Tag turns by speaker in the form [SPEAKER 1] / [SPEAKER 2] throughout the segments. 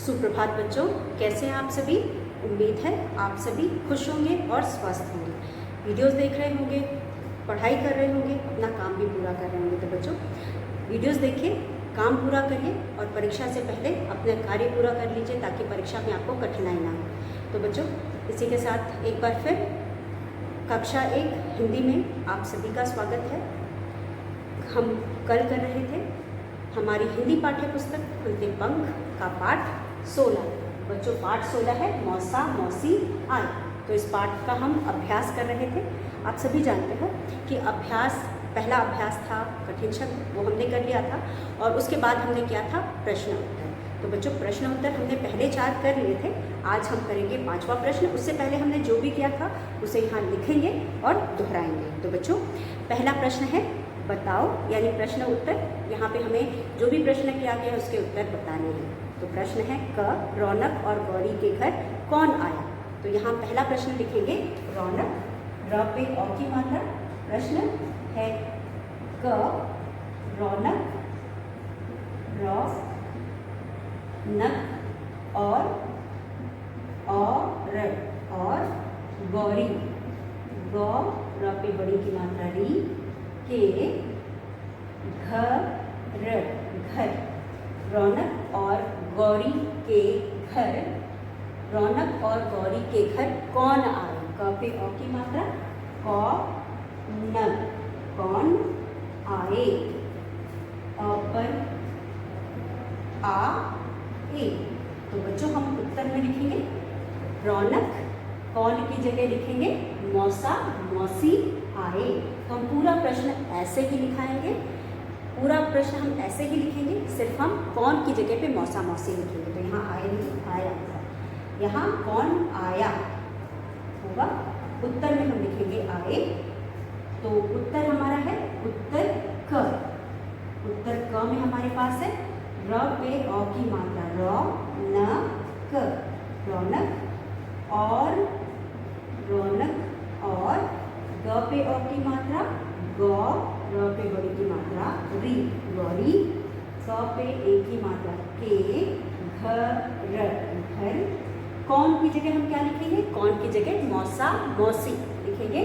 [SPEAKER 1] सुप्रभात बच्चों, कैसे हैं आप सभी। उम्मीद है आप सभी खुश होंगे और स्वस्थ होंगे। वीडियोस देख रहे होंगे, पढ़ाई कर रहे होंगे, अपना काम भी पूरा कर रहे होंगे। तो बच्चों वीडियोस देखिए, काम पूरा करिए और परीक्षा से पहले अपना कार्य पूरा कर लीजिए ताकि परीक्षा में आपको कठिनाई ना हो। तो बच्चों इसी के साथ एक बार फिर कक्षा 1 हिंदी में आप सभी का स्वागत है। हम कल कर रहे थे हमारी हिंदी पाठ्य पुस्तक खुलते पंख का पाठ 16। बच्चों पाठ 16 है मौसा मौसी आए। तो इस पाठ का हम अभ्यास कर रहे थे। आप सभी जानते हो कि पहला अभ्यास था कठिन शब्द, वो हमने कर लिया था और उसके बाद हमने किया था प्रश्न उत्तर। तो बच्चों प्रश्न उत्तर हमने पहले 4 कर लिए थे, आज हम करेंगे 5वां प्रश्न। उससे पहले हमने जो भी किया था उसे यहाँ लिखेंगे और दोहराएंगे। तो बच्चों पहला प्रश्न है बताओ, यानी प्रश्न उत्तर। यहाँ पे हमें जो भी प्रश्न किया गया है उसके उत्तर बताने हैं। तो प्रश्न है क रौनक और गौरी के घर कौन आया। तो यहाँ पहला प्रश्न लिखेंगे रौनक, र पे औ की मात्रा। प्रश्न है क रौनक, नक और गौरी, गौ र पे बड़ी की मात्रा री के घर। रौनक और गौरी के घर, रौनक और गौरी के घर कौन आए। क पे औ की मात्रा, कौन आए। अ पर आए। तो बच्चों हम उत्तर में लिखेंगे रौनक, कौन की जगह लिखेंगे मौसा मौसी आए। तो हम पूरा प्रश्न ऐसे ही लिखाएंगे, पूरा प्रश्न हम ऐसे ही लिखेंगे, सिर्फ हम कौन की जगह पे मौसा मौसी लिखेंगे। तो यहाँ आए नहीं, आया आंसर। यहाँ कौन आया होगा, उत्तर में हम लिखेंगे आए। तो उत्तर हमारा है उत्तर क। उत्तर क में हमारे पास है र पे औ की मात्रा, रौनक, रौनक और ग पे औ की मात्रा, गौ, र पे बड़ी की मात्रा री, गौरी, स पे ए की मात्रा के, घर। कौन की जगह हम क्या लिखेंगे, कौन की जगह मौसा मौसी लिखेंगे।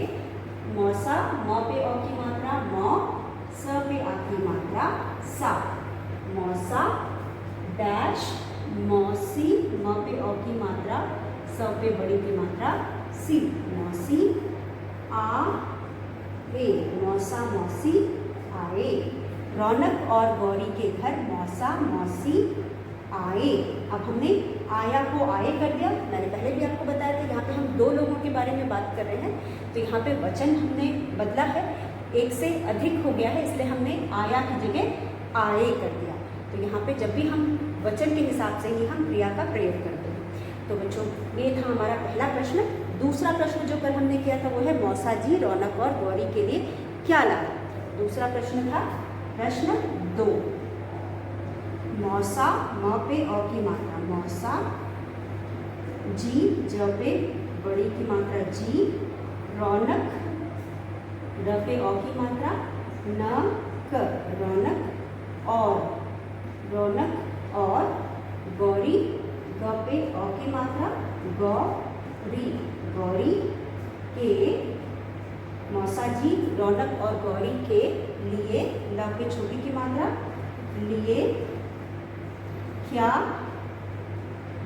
[SPEAKER 1] मौसा, म पे औ की मात्रा मौ, स पे आ की मात्रा सा। मौसा डैश मौसी, म पे औ की मात्रा, स पे बड़ी की मात्रा सी, मौसी आए, मौसा मौसी आए। रौनक और गौरी के घर मौसा मौसी आए। अब हमने आया को आए कर दिया। मैंने पहले भी आपको बताया था यहाँ पे हम 2 लोगों के बारे में बात कर रहे हैं। तो यहाँ पे वचन हमने बदला है, एक से अधिक हो गया है, इसलिए हमने आया की जगह आए कर दिया। तो यहाँ पे जब भी हम वचन के हिसाब से ही हम क्रिया का प्रयोग करते हैं। तो बच्चों ये था हमारा पहला प्रश्न। दूसरा प्रश्न जो कल हमने किया था वो है मौसा जी रौनक और गौरी के लिए क्या लाया। दूसरा प्रश्न था प्रश्न 2। मौसा, म पे औ की मात्रा मौसा, जी, ज पे बड़ी की मात्रा जी, रौनक, र पे औ की मात्रा न क, रौनक और गौरी, ग पे औ की मात्रा गौरी के, मौसा जी रौनक और गौरी के लिए, ल पे छोटी की मात्रा लिए क्या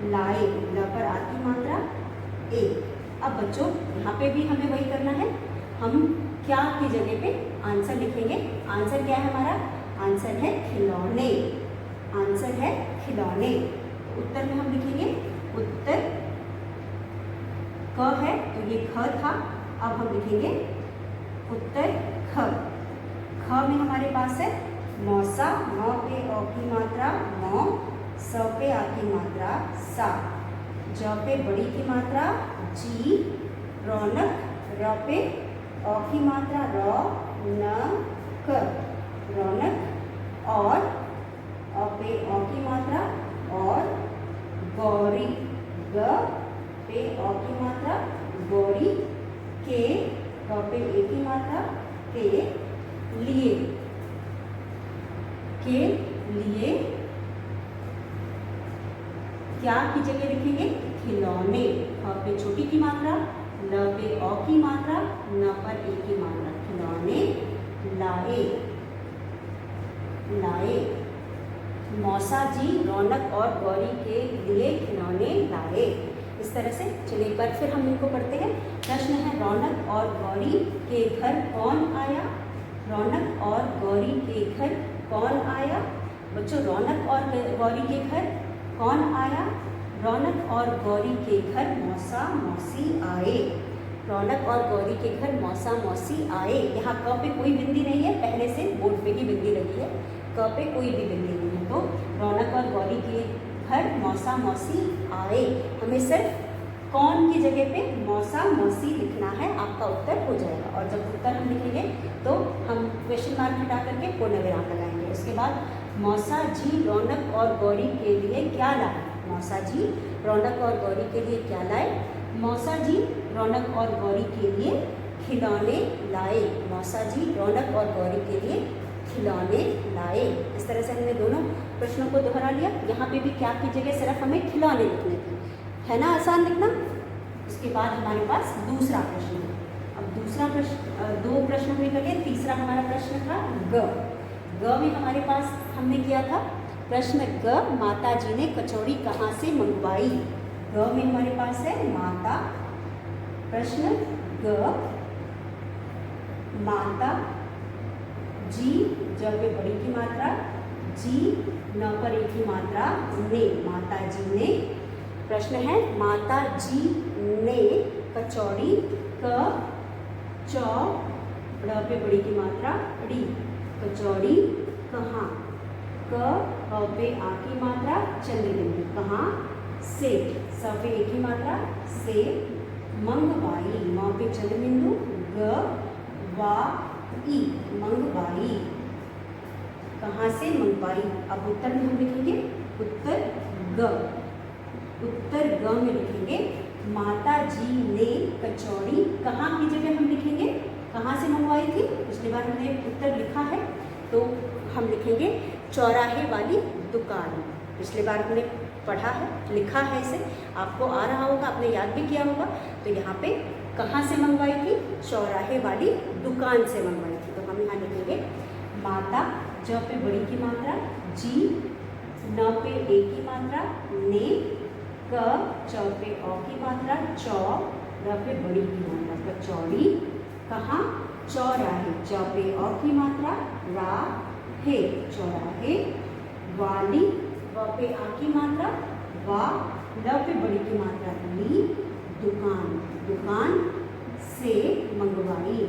[SPEAKER 1] लाए, ल पर आ की मात्रा ए। अब बच्चों यहाँ पे भी हमें वही करना है, हम क्या की जगह पे आंसर लिखेंगे। आंसर क्या है हमारा, आंसर है खिलौने, आंसर है खिलौने। उत्तर में हम लिखेंगे उत्तर क है तो ये ख था, अब हम लिखेंगे उत्तर ख। ख में हमारे पास है मौसा, म पे औ की मात्रा मौ, स पे आ की मात्रा सा, ज पे बड़ी की मात्रा जी, रौनक, र पे औ की मात्रा रौनक, रौनक और अ पे औ की मात्रा और गौरी, ग पे औ की मात्रा गौरी के, ग पे ए की मात्रा के लिए, क्या की जगह लिखेंगे खिलौने, ख पे छोटी की मात्रा, ल पे औ की मात्रा, न पर ए की मात्रा, खिलौने लाए, लाए। मौसा जी रौनक और गौरी के लिए खिलौने लाए। इस तरह से चलिए एक बार फिर हम इनको पढ़ते हैं। प्रश्न है रौनक और गौरी के घर कौन आया? रौनक और गौरी के घर कौन आया? बच्चों रौनक और गौरी के घर कौन आया? रौनक और गौरी के घर मौसा मौसी आए। रौनक और गौरी के घर मौसा मौसी आए। यहाँ क पे कोई बिंदी नहीं है, पहले से बोर्ड पे ही बिंदी लगी है, क पे कोई भी बिंदी नहीं है। तो रौनक और गौरी के घर मौसा मौसी आए, हमें सिर्फ कौन की जगह पे मौसा मौसी लिखना है, आपका उत्तर हो जाएगा। और जब उत्तर हम लिखेंगे तो हम क्वेश्चन मार्क हटा करके पूर्ण विराम लगाएंगे। उसके बाद मौसा जी रौनक और गौरी के लिए क्या लाए? मौसा जी रौनक और गौरी के लिए क्या लाए? मौसा जी रौनक और गौरी के लिए खिलौने लाए। मौसा जी रौनक और गौरी के लिए खिलौने लाए। इस तरह से हमने दोनों प्रश्नों को दोहरा लिया। यहाँ पे भी क्या की जगह सिर्फ हमें खिलौने लिखने थे, है ना, आसान लिखना। उसके बाद हमारे पास दूसरा प्रश्न है। अब दूसरा प्रश्न, दो प्रश्न हुए करके तीसरा हमारा प्रश्न था ग। ग में हमारे पास हमने किया था प्रश्न ग, माता जी ने कचौड़ी कहाँ से मंगवाई? ग में हमारे पास है माता, प्रश्न ग माता जी, ज पे बड़ी की मात्रा, जी न पर एक की मात्रा, ने, माता जी ने। प्रश्न है माता जी ने कचौड़ी, क चौ ड़ पे बड़ी की मात्रा, ड़ी, कचौड़ी कहाँ? क पे आ की मात्रा, चंद्रबिंदु, कहाँ से? स पे एक की मात्रा, से, मंगवाई, म पे चंद्रबिंदु, ग वा ई, मंगवाई, कहाँ से मंगवाई? अब उत्तर में हम लिखेंगे उत्तर ग। उत्तर ग में लिखेंगे माता जी ने कचौड़ी, कहाँ की जगह हम लिखेंगे कहाँ से मंगवाई थी? पिछली बार हमने उत्तर लिखा है तो हम लिखेंगे चौराहे वाली दुकान। पिछली बार हमने पढ़ा है, लिखा है, इसे आपको आ रहा होगा, आपने याद भी किया होगा। तो यहाँ पे कहाँ से मंगवाई थी? चौराहे वाली दुकान से मंगवाई थी। तो हम यहाँ लिखेंगे माता, ज पे बड़ी की मात्रा, जी न पे ए की मात्रा, ने, क च पे औ की मात्रा, चौ र पे बड़ी की मात्रा, कचौड़ी कहाँ? चौराहे, च पे औ की मात्रा, रा हे, चौराहे, वाली, व पे आ की मात्रा, वा, ल पे बड़ी की मात्रा, ली, दुकान, दुकान से मंगवाई,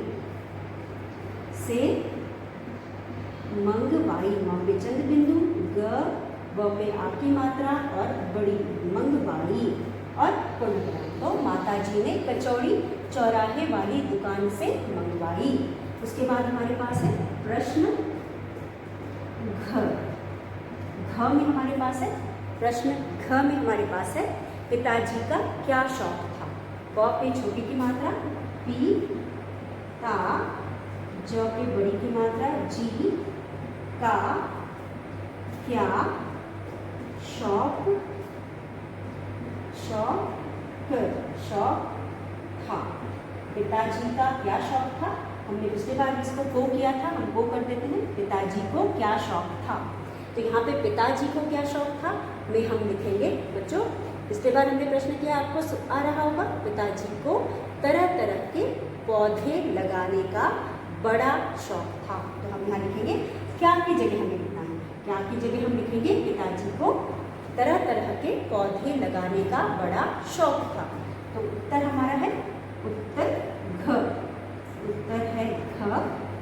[SPEAKER 1] से मंगवाई, म पे चंद्र बिंदु, ग व पे आ की मात्रा और बड़ी, मंगवाई और पूर्ण। तो माता जी ने कचौड़ी चौराहे वाली दुकान से मंगवाई। उसके बाद हमारे पास है प्रश्न घ। घ में हमारे पास है प्रश्न घ में हमारे पास है पिताजी का क्या शौक था? प पे छोटी की मात्रा, पी, ता, ज पे बड़ी की मात्रा, जी, का क्या शौक, शौक शौक था। पिताजी का क्या शौक था? हमने पिछले बार इसको को किया था, हम को कर देते हैं। पिताजी को क्या शौक था? तो यहाँ पे पिताजी को क्या शौक था में हम लिखेंगे बच्चों, पिछले बार हमने प्रश्न किया, आपको आ रहा होगा, पिताजी को तरह तरह के पौधे लगाने का बड़ा शौक था। तो हम यहाँ लिखेंगे क्या की जगह हमें लिखना है, क्या की जगह हम लिखेंगे पिताजी को तरह तरह के पौधे लगाने का बड़ा शौक था। तो उत्तर हमारा है उत्तर घ। उत्तर है घ,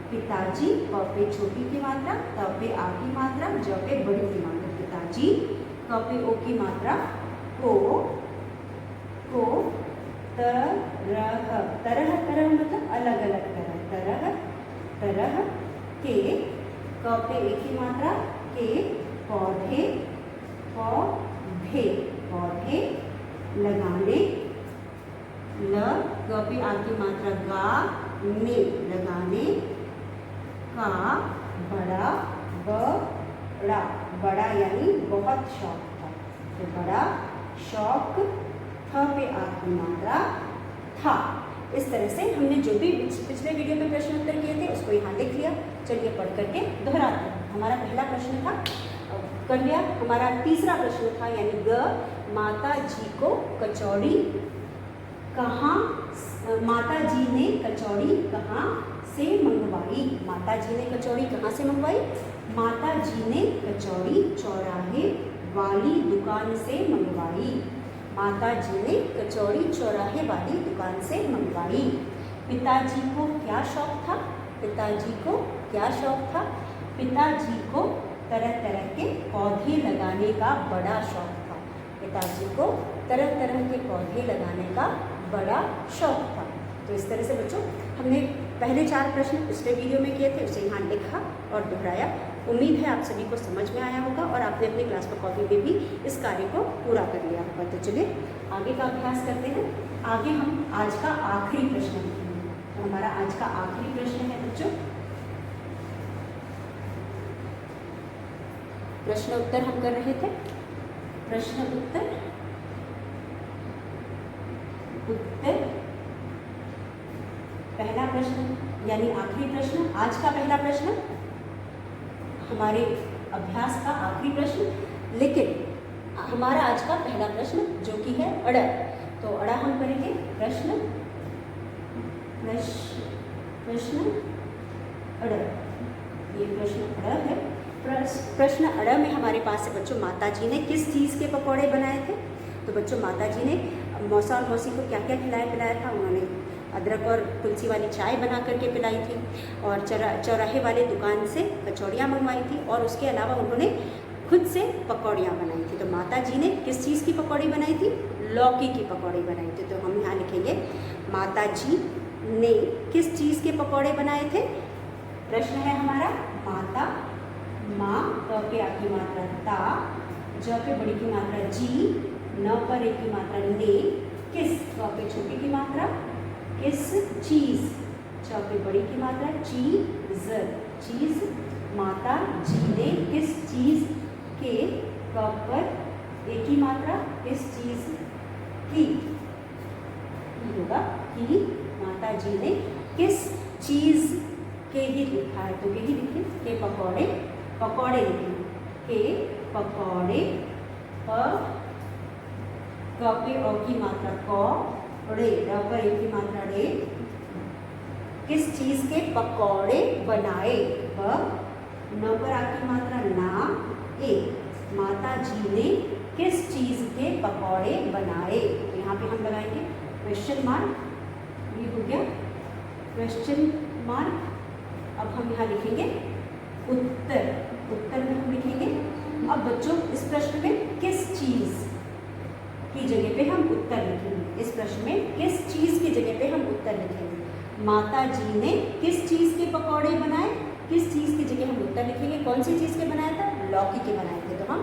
[SPEAKER 1] पिताजी, प पे छोटी की मात्रा, त पे आ की मात्रा, ज पे बड़ी की मात्रा, पिताजी, क पे ओ की मात्रा, को तरह, तरह तरह मतलब अलग अलग तरह, तरह तरह के, क पे एक की मात्रा, के पौधे, पौधे पौधे लगाने, ल ग पे आ की मात्रा, गा ने लगाने का बड़ा, बड़ा बड़ा यानी बहुत शौक था। तो बड़ा शौक, थ पे आ की मात्रा था। इस तरह से हमने जो भी पिछले वीडियो में प्रश्न उत्तर किए थे उसको यहाँ लिख लिया। चलिए पढ़ करके दोहराते हैं। हमारा पहला प्रश्न था कर लिया। हमारा तीसरा प्रश्न था यानी ग, माता जी को कचौड़ी कहाँ, माता जी ने कचौड़ी कहाँ से मंगवाई। माता जी ने कचौड़ी कहाँ से मंगवाई? माता जी ने कचौड़ी चौराहे वाली दुकान से मंगवाई। माता जी ने कचौड़ी चौराहे वाली दुकान से मंगवाई। पिताजी को क्या शौक था? पिताजी को क्या शौक था? पिताजी को तरह तरह के पौधे लगाने का बड़ा शौक था। पिताजी को तरह तरह के पौधे लगाने का बड़ा शौक था। तो इस तरह से बच्चों हमने पहले 4 प्रश्न पिछले वीडियो में किए थे, उसे यहाँ लिखा और दोहराया। उम्मीद है आप सभी को समझ में आया होगा और आपने अपनी क्लास पर कॉपी में भी इस कार्य को पूरा कर लिया होगा। तो चलिए आगे का अभ्यास करते हैं। आगे हम आज का आखिरी प्रश्न लिखेंगे। तो हमारा आज का आखिरी प्रश्न है बच्चों, प्रश्न उत्तर हम कर रहे थे। प्रश्न उत्तर पहला प्रश्न यानी आखिरी प्रश्न, आज का पहला प्रश्न, हमारे अभ्यास का आखिरी प्रश्न, लेकिन हमारा आज का पहला प्रश्न जो कि है अड़। तो अड़ा हम करेंगे प्रश्न अड़। ये प्रश्न अड़ है। प्रश्न अड़ में हमारे पास है बच्चों, माता जी ने किस चीज़ के पकौड़े बनाए थे। तो बच्चों माता जी ने मौसा और मौसी को क्या क्या पिलाया था? उन्होंने अदरक और तुलसी वाली चाय बना करके पिलाई थी और चौराहे वाले दुकान से कचौड़ियाँ मंगवाई थी और उसके अलावा उन्होंने खुद से पकौड़ियाँ बनाई थी। तो माता जी ने किस चीज़ की पकौड़ी बनाई थी? लौकी की पकौड़ी बनाई थी। तो हम यहाँ लिखेंगे माता जी ने किस चीज़ के पकौड़े बनाए थे। प्रश्न है हमारा माता, माँ क पे आ की मात्रा ता, ज पे बड़ी की मात्रा जी, न पर एक की मात्रा ने, किस क पे छोटी की मात्रा किस चीज़, च पे बड़ी की मात्रा चीज, चीज, माता जी ने किस चीज़ के, क पर एक ही मात्रा किस चीज़ की होगा कि, माता जी ने किस चीज़ के ही लिखा है तो के ही लिखे, के पकौड़े, पकौड़े लिखेंगे, के पकौड़े, क पे अ की मात्रा क, रे, र पर एक की मात्रा रे, किस चीज़ के पकौड़े बनाए, ब, न पर आ की मात्रा ना, ए, माता जी ने किस चीज़ के पकौड़े बनाए। तो यहाँ पे हम लगाएंगे क्वेश्चन मार्क, ये हो गया क्वेश्चन मार्क। अब हम यहाँ लिखेंगे उत्तर, उत्तर में हम लिखेंगे। अब बच्चों इस प्रश्न में किस चीज़ की जगह पे हम उत्तर लिखेंगे। इस प्रश्न में किस चीज़ की जगह पे हम उत्तर लिखेंगे। माता जी ने किस चीज़ के पकौड़े बनाए, किस चीज़ की जगह हम उत्तर लिखेंगे। कौन सी चीज़ के बनाया था? लौकी के बनाए थे। तो हम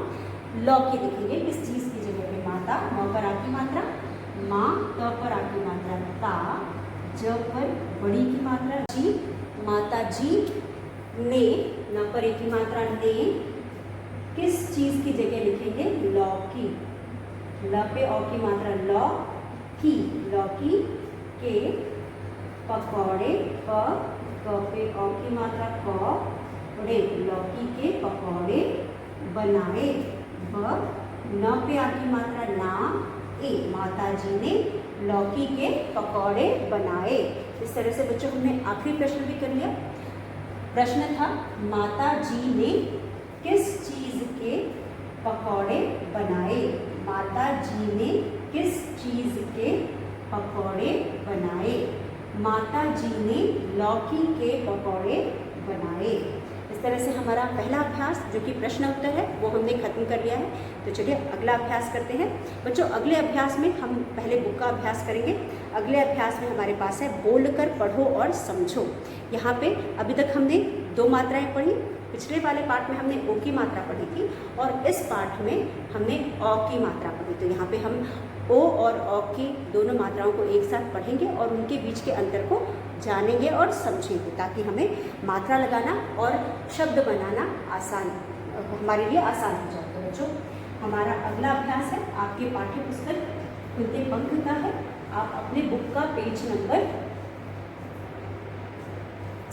[SPEAKER 1] लौकी लिखेंगे किस चीज़ की जगह पे। माता, म पर आ की मात्रा माँ, त पर आ की मात्रा ता, ज पर बड़ी की मात्रा जी, माता जी ने, न पर एक की मात्रा ने, किस चीज़ की जगह लिखेंगे? लौकी, ल पे औ की मात्रा लौ की, लौकी के पकौड़े, क पे औ की मात्रा क, रे, लौकी के पकौड़े बनाए, ब, न पे आ की मात्रा ना, ए, माता जी ने लौकी के पकौड़े बनाए। इस तरह से बच्चों हमने आखिरी प्रश्न भी कर लिया। प्रश्न था माता जी ने किस चीज़ के पकौड़े बनाए। माता जी ने किस चीज़ के पकौड़े बनाए। माता जी ने लौकी के पकौड़े बनाए। इस तरह से हमारा पहला अभ्यास जो कि प्रश्न उत्तर है वो हमने खत्म कर लिया है। तो चलिए अगला अभ्यास करते हैं बच्चों। अगले अभ्यास में हम पहले बुक का अभ्यास करेंगे। अगले अभ्यास में हमारे पास है बोलकर पढ़ो और समझो। यहाँ पे अभी तक हमने 2 मात्राएं पढ़ी। पिछले वाले पार्ट में हमने ओ की मात्रा पढ़ी थी और इस पार्ट में हमने औ की मात्रा पढ़ी। तो यहाँ पे हम ओ और औ की दोनों मात्राओं को एक साथ पढ़ेंगे और उनके बीच के अंतर को जानेंगे और समझेंगे ताकि हमें मात्रा लगाना और शब्द बनाना हमारे लिए आसान हो जाए। तो बच्चों हमारा अगला अभ्यास है आपके पाठ्य पुस्तक खुलते पंख का है। आप अपने बुक का पेज नंबर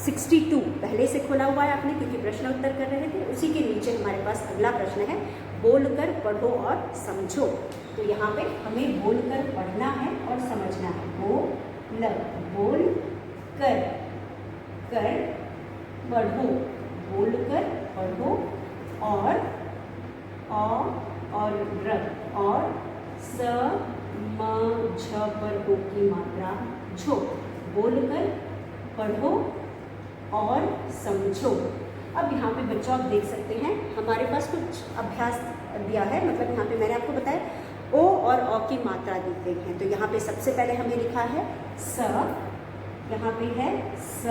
[SPEAKER 1] 62 पहले से खोला हुआ है आपने, क्योंकि प्रश्न उत्तर कर रहे थे। उसी के नीचे हमारे पास अगला प्रश्न है, बोलकर पढ़ो और समझो। तो यहाँ पे हमें बोलकर पढ़ना है और समझना है। बोल कर पढ़ो, बोलकर पढ़ो और र और स म झ पर हो की मात्रा झो। बोलकर पढ़ो और समझो। अब यहाँ पे बच्चों आप देख सकते हैं हमारे पास कुछ अभ्यास दिया है, मतलब यहाँ पे मैंने आपको बताया ओ और औ की मात्रा दी गई है। तो यहाँ पे सबसे पहले हमें लिखा है स, यहाँ पे है स,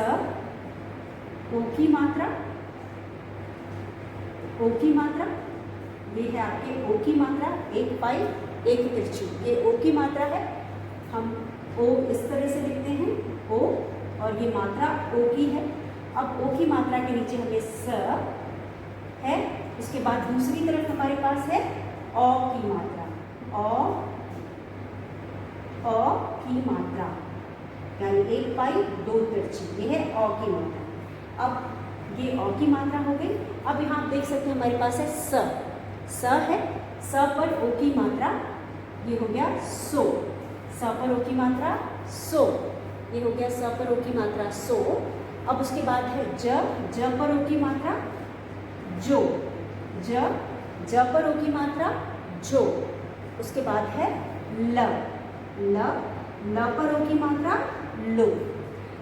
[SPEAKER 1] ओ की मात्रा, ओ की मात्रा, ये है आपके ओ की मात्रा, एक पाई एक तिरछी, ये ओ की मात्रा है। हम ओ इस तरह से लिखते हैं ओ, और ये मात्रा ओ की है। अब ओ की मात्रा के नीचे हमें स है, उसके बाद दूसरी तरफ हमारे पास है औ की मात्रा, औ की मात्रा, यानी एक पाई दो तिरछी, ये है औ की मात्रा। अब ये औ की मात्रा हो गई। अब यहाँ आप देख सकते हैं हमारे पास है स है, स पर ओ की मात्रा, ये हो गया सो, स पर ओ की मात्रा सो, ये हो गया स पर ओ की मात्रा सो। अब उसके बाद है ज पर ओ की मात्रा जो, ज पर ओ की मात्रा जो। उसके बाद है ल पर ओ की मात्रा लो,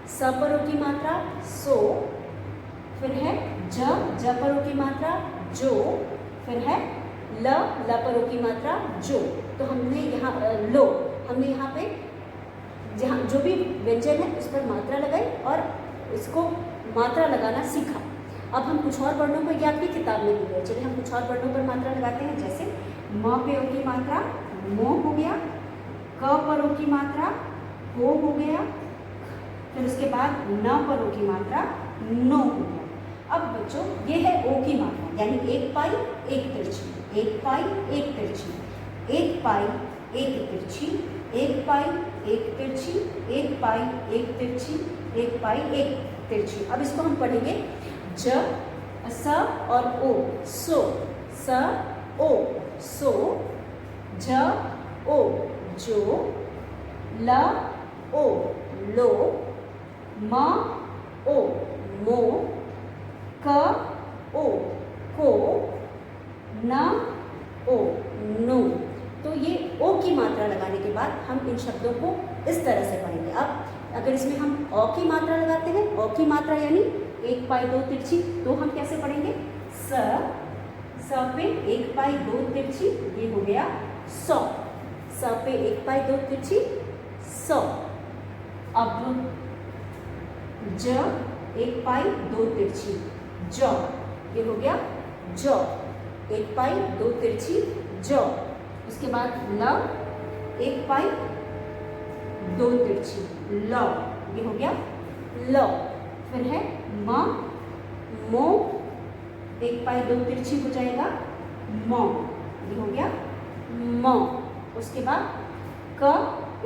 [SPEAKER 1] स पर ओ की मात्रा सो, फिर है ज पर ओ की मात्रा जो, फिर है ल पर ओ की मात्रा जो। तो हमने यहाँ लो, हमने यहाँ पे जहाँ जो भी व्यंजन है उस पर मात्रा लगाई और इसको मात्रा लगाना सीखा। अब हम कुछ और वर्णों पर, ये आपकी किताब में दी है, चलिए हम कुछ और वर्णों पर मात्रा लगाते हैं। जैसे म पे ओ की मात्रा मो हो गया, क पर ओ की मात्रा को हो गया, फिर उसके बाद न पर ओ की मात्रा नो हो गया। अब बच्चों ये है ओ की मात्रा, यानी एक पाई एक तिरछी, एक पाई एक तिरछी, एक पाई एक तिरछी, एक पाई एक तिरछी, एक पाई एक तिरछी, एक पाई एक तिरछी। अब इसको हम पढ़ेंगे ज, स और ओ, सो, स ओ सो, ज ओ जो, ल ओ लो, म ओ मो, क ओ को, न ओ नो। तो ये ओ की मात्रा लगाने के बाद हम इन शब्दों को इस तरह से पढ़ेंगे। अब अगर इसमें हम औ की मात्रा लगाते हैं, औ की मात्रा यानी एक पाई दो तिरछी, तो हम कैसे पढ़ेंगे स पे एक पाई दो तिरछी, ये हो गया सौ, स पे एक पाई दो तिरछी सौ। अब ज एक पाई दो तिरछी जौ, ये हो गया जौ, एक पाई दो तिरछी जौ। उसके बाद ल एक पाई दो तिरछी लौ, ये हो गया लौ। फिर है म मो, एक पाई दो तिरछी हो जाएगा मौ, ये हो गया मौ। उसके बाद क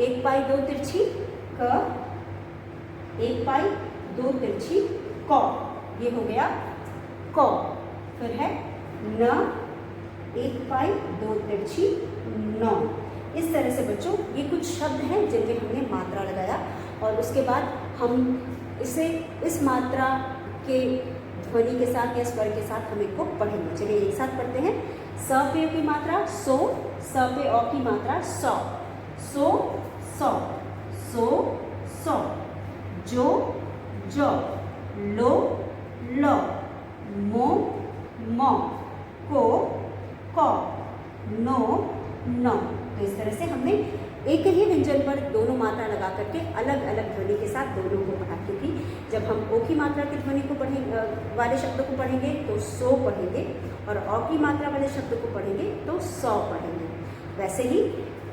[SPEAKER 1] एक पाई दो तिरछी क, एक पाई दो तिरछी कौ, ये हो गया कौ। फिर है न एक पाई दो तिरछी नौ। इस तरह से बच्चों ये कुछ शब्द हैं जिनमें हमने मात्रा लगाया, और उसके बाद हम इसे इस मात्रा के ध्वनि के साथ या स्वर के साथ हम इनको पढ़ेंगे। चलिए एक साथ पढ़ते हैं। स पे की मात्रा सो, स पे औ की मात्रा सौ, सो सौ, सो सौ, जो जो, लो लो, मो मौ, को कौ, नो नो। तो इस तरह से हमने एक ही व्यंजन पर दोनों मात्रा लगा करके अलग अलग ध्वनि के साथ दोनों को पढ़ा, क्योंकि जब हम ओ की मात्रा की ध्वनि को पढ़ेंगे वाले शब्दों को पढ़ेंगे तो सो पढ़ेंगे, और औ की मात्रा वाले शब्द को पढ़ेंगे तो सौ पढ़ेंगे। वैसे ही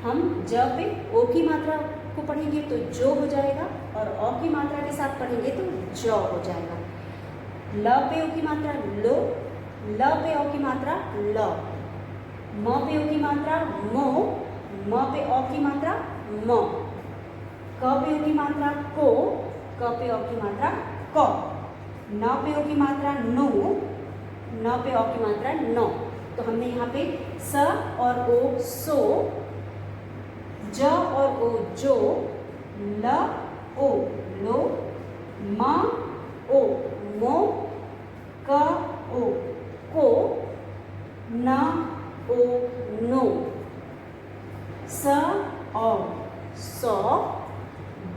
[SPEAKER 1] हम ज पे ओ की मात्रा को पढ़ेंगे तो जो हो जाएगा, और औ की मात्रा के साथ पढ़ेंगे तो जौ हो जाएगा। ल पे ओ की मात्रा लो, ल पे औ की मात्रा लौ, म पे ओ की मात्रा मो, म पे ओ की मात्रा म, क पे ओ की मात्रा को, क पे ओ की मात्रा क, न पे ओ की मात्रा नो, न पे ओ की मात्रा नो। तो हमने यहाँ पे स और ओ सो, ज और ओ जो, ल ओ लो, म ओ मो, क ओ को, न ओ नो, स ओ सौ,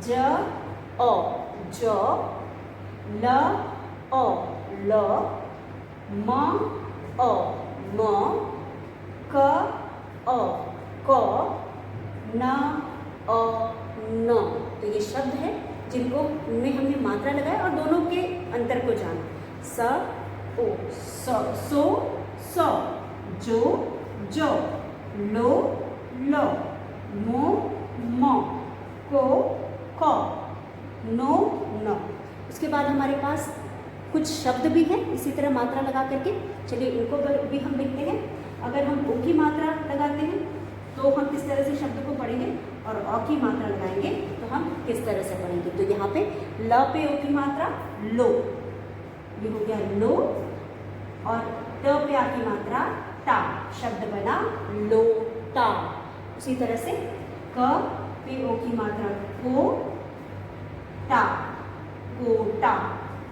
[SPEAKER 1] ज ओ जो, ल ओ ल, म ओ म, क ओ क, न ओ न। तो ये शब्द है जिनको में हमने मात्रा लगाया और दोनों के अंतर को जाना। स ओ सो सौ, जो जो, लो लो, मो मो, को को, नो नो। उसके बाद हमारे पास कुछ शब्द भी हैं इसी तरह मात्रा लगा करके। चलिए इनको भी हम लिखते हैं। अगर हम ओ की मात्रा लगाते हैं तो हम किस तरह से शब्द को पढ़ेंगे, और अ की मात्रा लगाएंगे तो हम किस तरह से पढ़ेंगे। तो यहाँ पे ल पे ओ की मात्रा लो, ये हो गया लो, और ट पे आ की मात्रा टा, शब्द बना लोटा। उसी तरह से क पे ओ की मात्रा को, टा कोटा।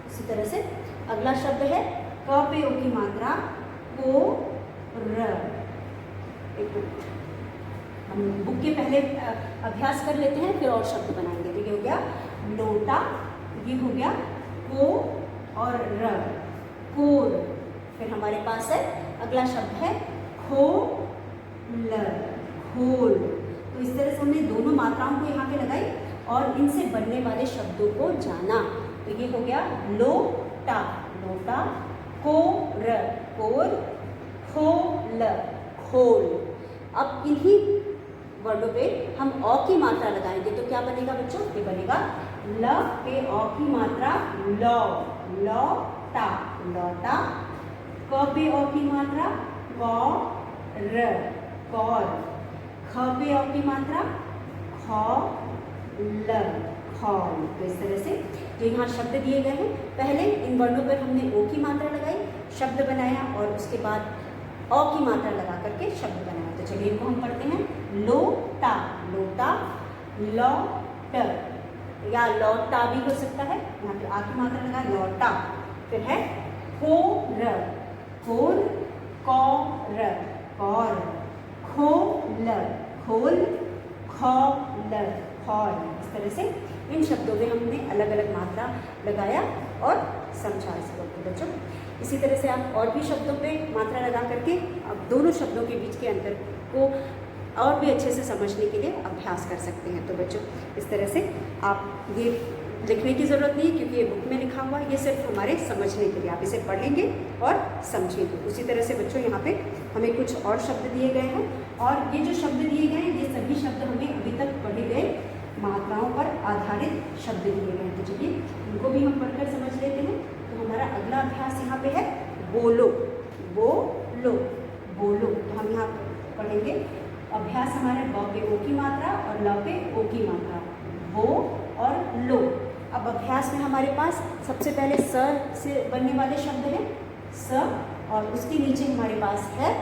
[SPEAKER 1] इसी तरह से अगला शब्द है क पे ओ की मात्रा को र। एक मिनट, हम बुक के पहले अभ्यास कर लेते हैं फिर और शब्द बनाएंगे। तो ये हो गया लोटा, ये हो गया को और र, कोर। फिर हमारे पास है अगला शब्द है खो ल, खोल। तो इस तरह से हमने दोनों मात्राओं को यहाँ पे लगाई और इनसे बनने वाले शब्दों को जाना। तो ये हो गया लोटा लोटा, कोर कोर, खोल खोल। अब इन्हीं वर्डों पे हम अ की मात्रा लगाएंगे तो क्या बनेगा बच्चों, ये बनेगा ल पे अ की मात्रा लौ, लौटा लौटा, क पे अ की मात्रा क र, कौर, ख पे अ की मात्रा ख ल, खौल। तो इस तरह से जो यहाँ शब्द दिए गए हैं, पहले इन वर्णों पर हमने ओ की मात्रा लगाई, शब्द बनाया, और उसके बाद अ की मात्रा लगा करके शब्द बनाया। तो चलिए इनको हम पढ़ते हैं। लोटा लोटा, लौट या लौटा भी हो सकता है, यहाँ पे आ की मात्रा लगा लौटा। फिर है कोर कोर, कौर कौर, खोल खोल, खौल खौल। इस तरह से इन शब्दों में हमने अलग अलग मात्रा लगाया और समझा इसको बच्चों। इसी तरह से आप और भी शब्दों पे मात्रा लगा करके अब दोनों शब्दों के बीच के अंतर को और भी अच्छे से समझने के लिए अभ्यास कर सकते हैं। तो बच्चों इस तरह से आप ये लिखने की ज़रूरत नहीं, क्योंकि ये बुक में लिखा हुआ है, ये सिर्फ हमारे समझने के लिए, आप इसे पढ़ेंगे और समझेंगे। उसी तरह से बच्चों यहाँ पे हमें कुछ और शब्द दिए गए हैं, और ये जो शब्द दिए गए हैं ये सभी शब्द हमें अभी तक पढ़े गए मात्राओं पर आधारित शब्द दिए गए हैं। तो चलिए इनको भी हम पढ़कर समझ लेते हैं। तो हमारा अगला अभ्यास यहाँ पे है बोलो, बोलो बोलो। तो हम यहाँ पढ़ेंगे अभ्यास हमारे ब पे ओ की मात्रा और ल पे ओ की मात्रा, बो और लो। अब अभ्यास में हमारे पास सबसे पहले स से बनने वाले शब्द हैं स, और उसके नीचे हमारे पास है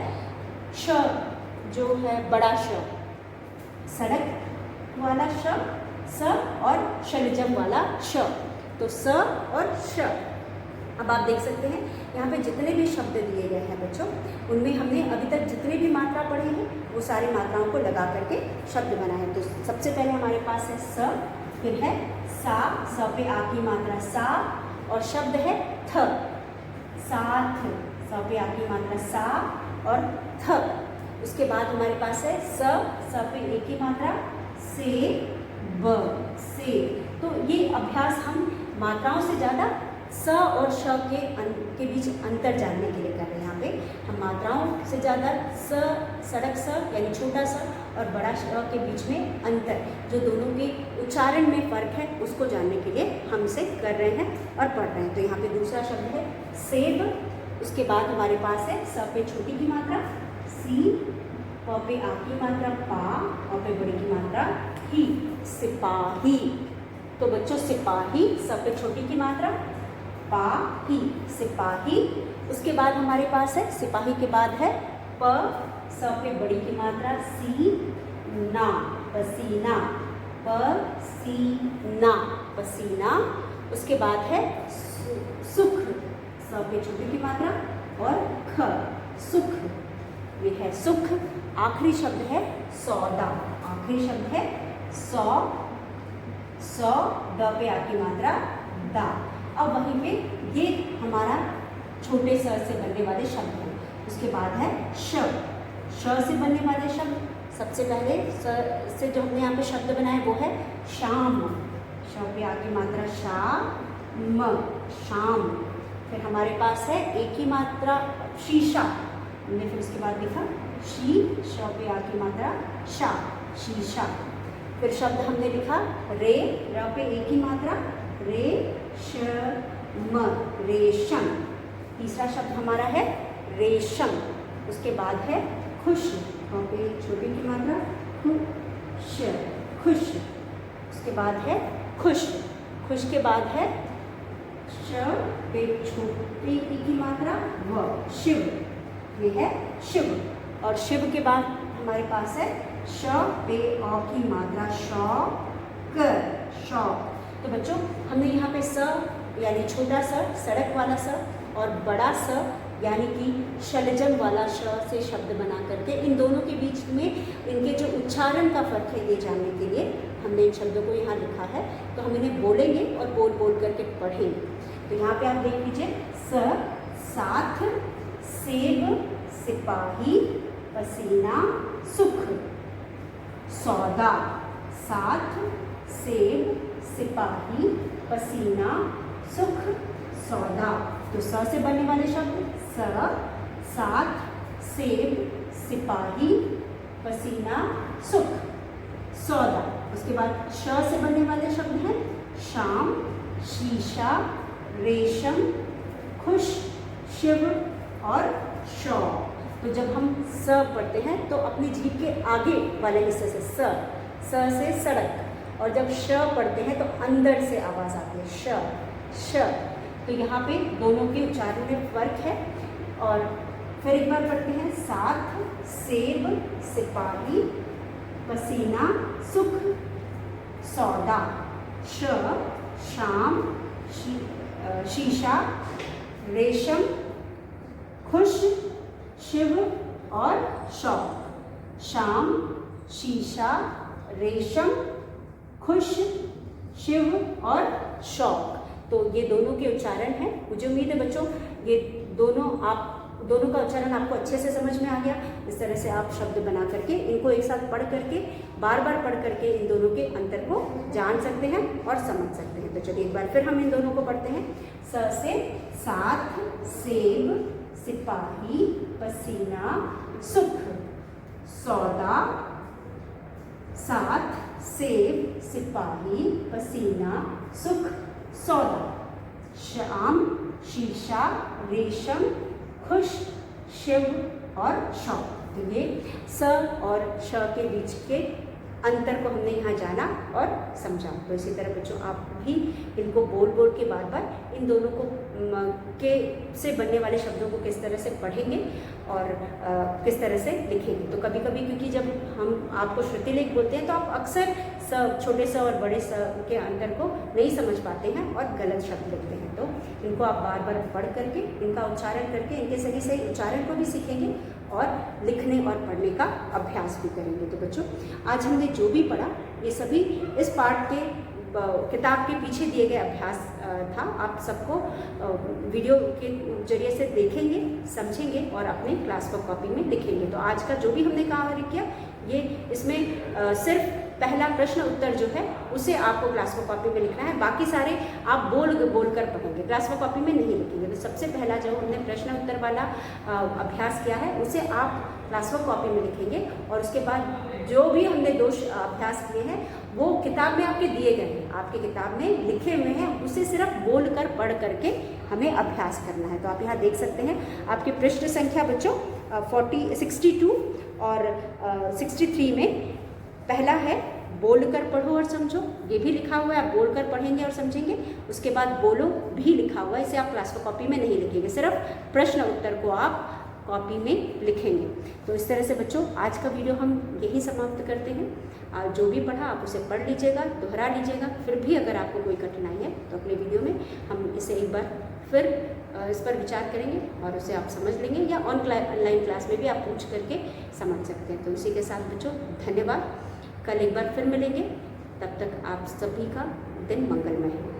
[SPEAKER 1] श, जो है बड़ा श, सड़क वाला श, स और शलजम वाला श। तो स और श। अब आप देख सकते हैं यहाँ पे जितने भी शब्द दिए गए हैं बच्चों, उनमें हमने अभी तक जितने भी मात्रा पढ़ी हैं वो सारी मात्राओं को लगा करके शब्द बनाए हैं। तो सबसे पहले हमारे पास है स, फिर है सा, स पे आ की मात्रा सा, और शब्द है थ, साथ, स पे आ की मात्रा सा और थ। उसके बाद हमारे पास है स पे ए की मात्रा से, ब, से। तो ये अभ्यास हम मात्राओं से ज़्यादा स और श के बीच अंतर जानने के लिए कर रहे हैं। यहाँ पे हम मात्राओं से ज़्यादा स, सड़क स यानी छोटा स, और बड़ा श के बीच में अंतर, जो दोनों के उच्चारण में फ़र्क है, उसको जानने के लिए हम इसे कर रहे हैं और पढ़ रहे हैं। तो यहाँ पे दूसरा शब्द है सेब। उसके बाद हमारे पास है स पे छोटी की मात्रा सी, प पे आ की मात्रा पा और पे बड़ी की मात्रा ही, सिपाही। तो बच्चों सिपाही, स पे छोटी की मात्रा पा ही, सिपाही। उसके बाद हमारे पास है सिपाही के बाद है प, स पे बड़ी की मात्रा सी ना, पसीना, पसीना, पसीना। उसके बाद है सुख, स पे छोटी की मात्रा और ख, सुख, ये है सुख। आखिरी शब्द है सौदा, आखिरी शब्द है सौ, सौ, द पे आ की मात्रा दा। अब वहीं पे ये हमारा छोटे स से बनने वाले शब्द हैं। उसके बाद है श, श से बनने वाले शब्द। सबसे पहले स से जो हमने यहाँ पे शब्द बनाए वो है शाम, श पे आ की मात्रा शा, म, शाम। फिर हमारे पास है एक ही मात्रा शीशा, हमने फिर उसके बाद लिखा शी, श पे आ की मात्रा शा, शीशा। फिर शब्द हमने लिखा रे, र पे एक ही मात्रा रे, श, म, रेशम। तीसरा शब्द हमारा है रेशम। उसके बाद है खुश, ख पे छोटी की मात्रा खुश, खुश। उसके बाद है खुश, खुश के बाद है श पे छोटी की मात्रा व, शिव, ये है शिव। और शिव के बाद हमारे पास है श पे अ की मात्रा श, क, शौक। तो बच्चों हमने यहाँ पे स यानी छोटा स, सड़क वाला स, और बड़ा स यानी कि शलजम वाला श से शब्द बना करके इन दोनों के बीच में इनके जो उच्चारण का फर्क है ये जानने के लिए हमने इन शब्दों को यहाँ लिखा है। तो हम इन्हें बोलेंगे और बोल बोल करके पढ़ेंगे। तो यहाँ पे आप देख लीजिए स, साथ, सेब, सिपाही, पसीना, सुख, सौदा, साथ, सेब, सिपाही, पसीना, सुख, सौदा। तो स से बनने वाले शब्द स, साथ, सेब, सिपाही, पसीना, सुख, सौदा। उसके बाद श से बनने वाले शब्द हैं शाम, शीशा, रेशम, खुश, शिव और शौक। तो जब हम स पढ़ते हैं तो अपनी जीभ के आगे वाले हिस्से से स से सड़क, और जब श पढ़ते हैं तो अंदर से आवाज़ आती है श, श। तो यहाँ पे दोनों के उच्चारण में फर्क है। और फिर एक बार पढ़ते हैं साथ, सेब, सिपाही, पसीना, सुख, सौदा, श, शाम, शीशा, रेशम, खुश, शिव और शौक। शाम, शीशा, रेशम, खुश, शिव और शौक। तो ये दोनों के उच्चारण हैं। मुझे उम्मीद है बच्चों ये दोनों का उच्चारण आपको अच्छे से समझ में आ गया। इस तरह से आप शब्द बना करके इनको एक साथ पढ़ करके बार बार पढ़ करके इन दोनों के अंतर को जान सकते हैं और समझ सकते हैं। तो चलिए एक बार फिर हम इन दोनों को पढ़ते हैं। स से साथ, सेब, सिपाही, पसीना, सुख, सौदा, साथ, सेब, सिपाही, पसीना, सुख, सौदा, शाम, शीशा, रेशम, खुश, शिव और शौक। तो ये स और श के बीच के अंतर को हमने यहाँ जाना और समझा। तो इसी तरह बच्चों आप भी इनको बोल बोल के बार बार इन दोनों को से बनने वाले शब्दों को किस तरह से पढ़ेंगे और किस तरह से लिखेंगे। तो कभी कभी क्योंकि जब हम आपको श्रुतिलेख बोलते हैं तो आप अक्सर छोटे स और बड़े स के अंतर को नहीं समझ पाते हैं और गलत शब्द लिखते हैं। तो इनको आप बार बार पढ़ करके इनका उच्चारण करके इनके सही सही उच्चारण को भी सीखेंगे और लिखने और पढ़ने का अभ्यास भी करेंगे। तो बच्चों आज हमने जो भी पढ़ा ये सभी इस पाठ के किताब के पीछे दिए गए अभ्यास था। आप सबको वीडियो के जरिए से देखेंगे, समझेंगे और अपने क्लास वर्क कॉपी में लिखेंगे। तो आज का जो भी हमने कार्य किया ये इसमें सिर्फ पहला प्रश्न उत्तर जो है उसे आपको क्लास वर्क कॉपी में लिखना है। बाकी सारे आप बोल कर पढ़ेंगे, क्लास वर्क कॉपी में नहीं लिखेंगे। तो सबसे पहला जो हमने प्रश्न उत्तर वाला अभ्यास किया है उसे आप क्लास वर्क कॉपी में लिखेंगे और उसके बाद जो भी हमने दो अभ्यास किए हैं वो किताब में आपके दिए गए हैं, आपकी किताब में लिखे हुए हैं, उसे सिर्फ बोल कर पढ़ करके हमें अभ्यास करना है। तो आप यहाँ देख सकते हैं आपकी पृष्ठ संख्या बच्चों 62 और 63 में पहला है बोलकर पढ़ो और समझो, ये भी लिखा हुआ है, आप बोलकर पढ़ेंगे और समझेंगे। उसके बाद बोलो भी लिखा हुआ है, इसे आप क्लास कॉपी में नहीं लिखेंगे, सिर्फ प्रश्न उत्तर को आप कॉपी में लिखेंगे। तो इस तरह से बच्चों आज का वीडियो हम यही समाप्त करते हैं। आज जो भी पढ़ा आप उसे पढ़ लीजिएगा, दोहरा लीजिएगा। फिर भी अगर आपको कोई कठिनाई है तो अपने वीडियो में हम इसे एक बार फिर इस पर विचार करेंगे और उसे आप समझ लेंगे, या ऑनलाइन क्लास में भी आप पूछ करके समझ सकते हैं। तो इसी के साथ बच्चों धन्यवाद, कल एक बार फिर मिलेंगे। तब तक आप सभी का दिन मंगलमय हो।